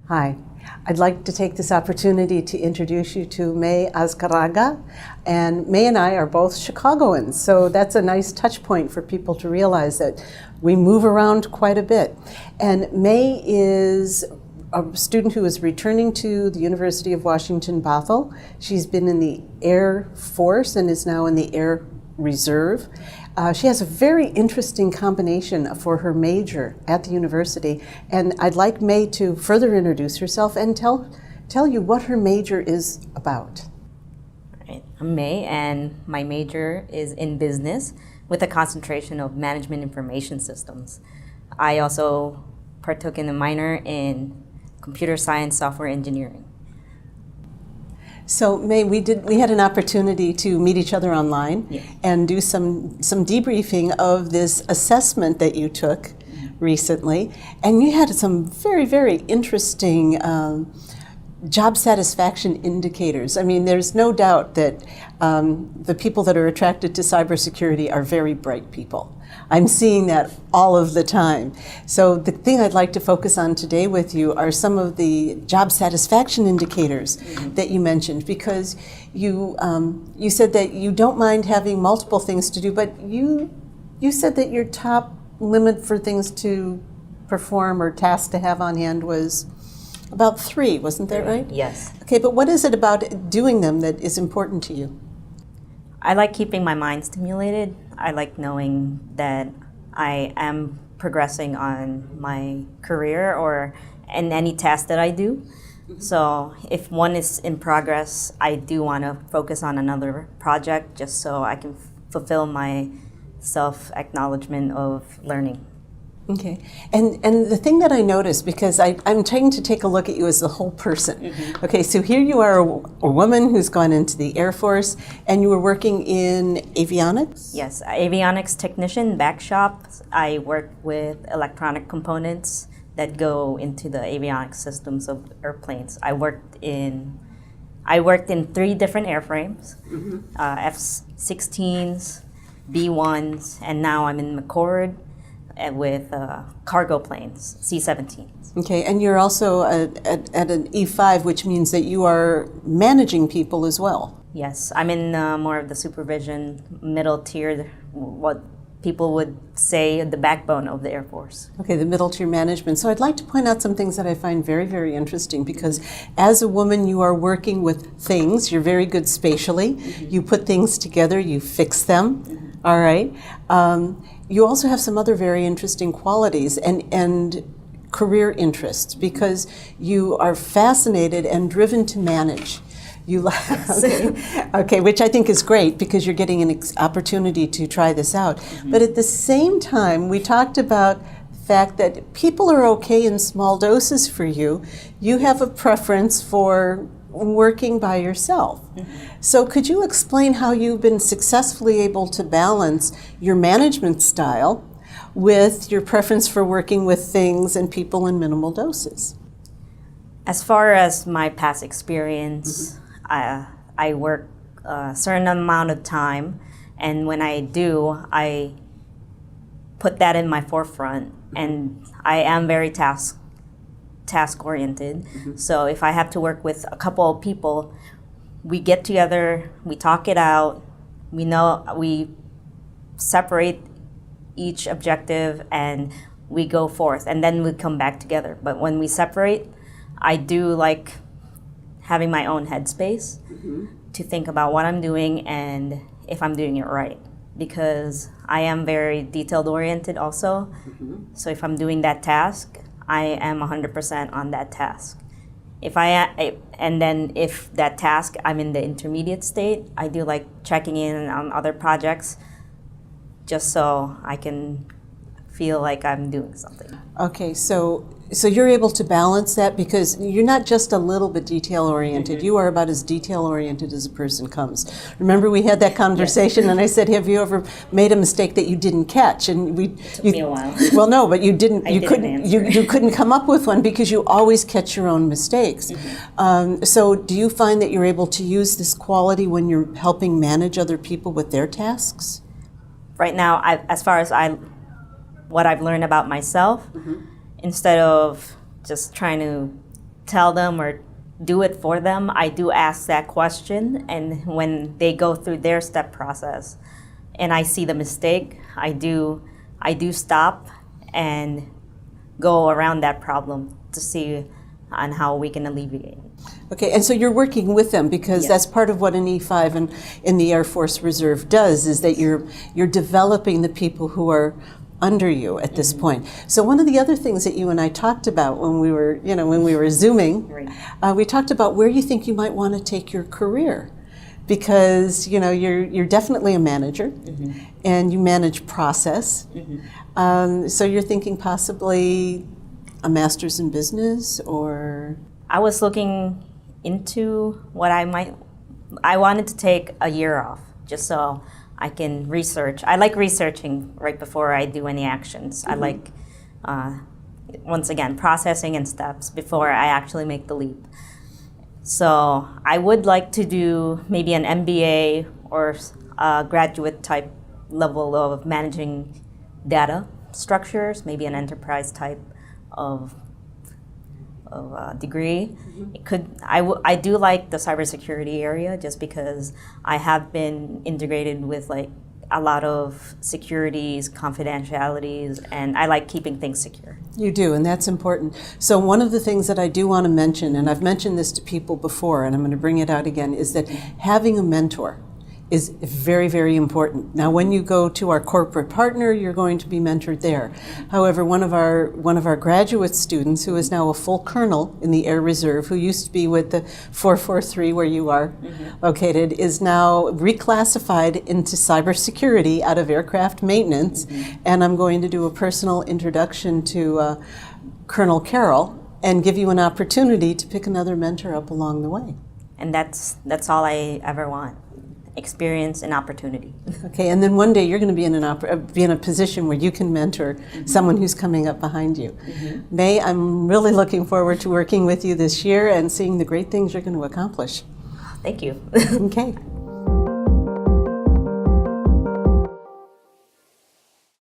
Hi, I'd like to take this opportunity to introduce you to May Azcarraga. And May and I are both Chicagoans, so that's a nice touch point for people to realize that we move around quite a bit. And May is a student who is returning to the University of Washington, Bothell. She's been in the Air Force and is now in the Air Reserve. She has a very interesting combination for her major at the university, and I'd like May to further introduce herself and tell you what her major is about. All right. I'm May, and my major is in business with a concentration of management information systems. I also partook in a minor in computer science software engineering. So May, we had an opportunity to meet each other online. Yes. And do some debriefing of this assessment that you took recently, and you had some very, very interesting job satisfaction indicators. I mean, there's no doubt that the people that are attracted to cybersecurity are very bright people. I'm seeing that all of the time. So the thing I'd like to focus on today with you are some of the job satisfaction indicators that you mentioned, because you said that you don't mind having multiple things to do, but you said that your top limit for things to perform or tasks to have on hand was about 3, wasn't that right? Yes. Okay, but what is it about doing them that is important to you? I like keeping my mind stimulated. I like knowing that I am progressing on my career or in any task that I do. So if one is in progress, I do want to focus on another project just so I can fulfill my self-acknowledgement of learning. Okay, and the thing that I noticed, because I'm trying to take a look at you as the whole person. Okay, so here you are, a woman who's gone into the Air Force, and you were working in avionics? Yes, avionics technician, back shop. I work with electronic components that go into the avionics systems of airplanes. I worked in 3 different airframes, F-16s, B-1s, and now I'm in McCord with cargo planes, C-17s. Okay, and you're also at an E5, which means that you are managing people as well. Yes, I'm in more of the supervision, middle tier, what people would say the backbone of the Air Force. Okay, the middle tier management. So I'd like to point out some things that I find very, very interesting, because as a woman you are working with things, you're very good spatially, you put things together, you fix them, all right? You also have some other very interesting qualities and career interests, because you are fascinated and driven to manage. Okay, which I think is great, because you're getting an opportunity to try this out. But at the same time, we talked about the fact that people are okay in small doses for you. You have a preference for working by yourself. So could you explain how you've been successfully able to balance your management style with your preference for working with things and people in minimal doses? As far as my past experience, I work a certain amount of time, and when I do, I put that in my forefront, and I am very task-oriented. So if I have to work with a couple of people, we get together, we talk it out, we separate each objective, and we go forth, and then we come back together. But when we separate, I do like having my own headspace to think about what I'm doing and if I'm doing it right, because I am very detailed-oriented also. So if I'm doing that task, I am 100% on that task. And then if that task, I'm in the intermediate state, I do like checking in on other projects just so I can feel like I'm doing something. Okay, so you're able to balance that, because you're not just a little bit detail-oriented. You are about as detail-oriented as a person comes. Remember, we had that conversation, and I said, "Have you ever made a mistake that you didn't catch?" And It took me a while. Well, no, but you didn't. You couldn't come up with one, because you always catch your own mistakes. So, do you find that you're able to use this quality when you're helping manage other people with their tasks? Right now, as far as what I've learned about myself, instead of just trying to tell them or do it for them, I do ask that question. And when they go through their step process and I see the mistake, I do stop and go around that problem to see on how we can alleviate it. Okay, and so you're working with them because Yes. that's part of what an E5 in the Air Force Reserve does, is that you're developing the people who are under you at this point. So one of the other things that you and I talked about when we were Zooming, Right. we talked about where you think you might want to take your career, because you're definitely a manager, and you manage process. So you're thinking possibly a master's in business, or I was looking into what I wanted to take a year off just so I can research. I like researching right before I do any actions. I like, once again, processing and steps before I actually make the leap. So I would like to do maybe an MBA or a graduate type level of managing data structures, maybe an enterprise type of degree. It could. I do like the cybersecurity area just because I have been integrated with like a lot of securities, confidentialities, and I like keeping things secure. you do, and that's important. So one of the things that I do want to mention, and I've mentioned this to people before, and I'm going to bring it out again, is that having a mentor is very, very important. Now, when you go to our corporate partner, you're going to be mentored there. However, one of our graduate students, who is now a full colonel in the Air Reserve, who used to be with the 443 where you are located, is now reclassified into cybersecurity out of aircraft maintenance. And I'm going to do a personal introduction to Colonel Carroll and give you an opportunity to pick another mentor up along the way. And that's all I ever want. Experience and opportunity. Okay, and then one day you're going to be in a position where you can mentor someone who's coming up behind you. May, I'm really looking forward to working with you this year and seeing the great things you're going to accomplish. Thank you. Okay.